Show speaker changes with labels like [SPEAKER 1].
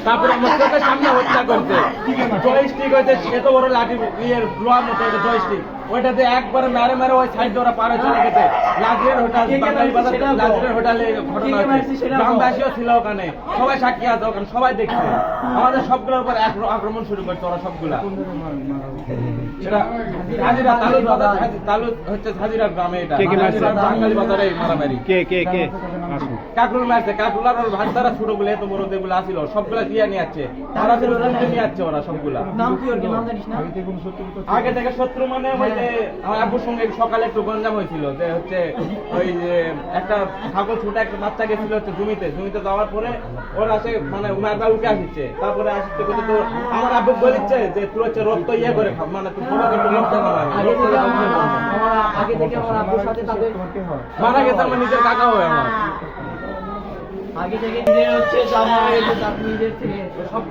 [SPEAKER 1] তারপরে আমার চোখের সামনে হত্যা করছে, জয়স্টিক হয়েছে এত বড় লাঠি ইয়ের লোহার মতো জয়স্টিক, ওইটাতে একবারে মেরে মেরে ওই সাইডে ওরা পারে চলে গেছে। লাজরের হোটেল, বাঙালি বাজার লাজরের হোটেলে ঘটনা হয়েছে, গ্রামবাসীও ছিল ওখানে, সবাই সাক্ষী আছে ওখানে, সবাই দেখছে। আমাদের সবগুলোর উপর আক্রমণ শুরু করছে ওরা সবগুলা। এটা হাজিরা তালু হচ্ছে হাজিরা গ্রামে, এটা বাঙালি বাজারে মারামারি।
[SPEAKER 2] কে
[SPEAKER 1] কাকরুল মারছে, কাকরুল আর ওর ভাত দ্বারা ছোট গুলো এত বড় যেগুলো আসছিল সবগুলা দিয়ে নিয়ে যাচ্ছে, তারা ছিল নিয়ে যাচ্ছে ওরা সবগুলা। আগে থেকে শত্রু মানে আমার আব্বুর সঙ্গে সকালে একটু গঞ্জাম হয়েছিল যে হচ্ছে ওই যে একটা ছাগল ছোট একটা বাচ্চা গেছিল হচ্ছে জমিতে যাওয়ার পরে ওরা আসে মানে মারবা উঠে আসছে, তারপরে আসতে করতে তো আমার আব্বু বলিচ্ছে যে তুই হচ্ছে রক্ত ইয়ে করে খাব, মানে তুই রক্ত
[SPEAKER 3] আগে থেকে আমার আব্বুর সাথে তাদের
[SPEAKER 1] মারা গেছে আমার নিজের কাকা হয় আমার
[SPEAKER 3] আগে থেকে হচ্ছে নিজের থেকে সব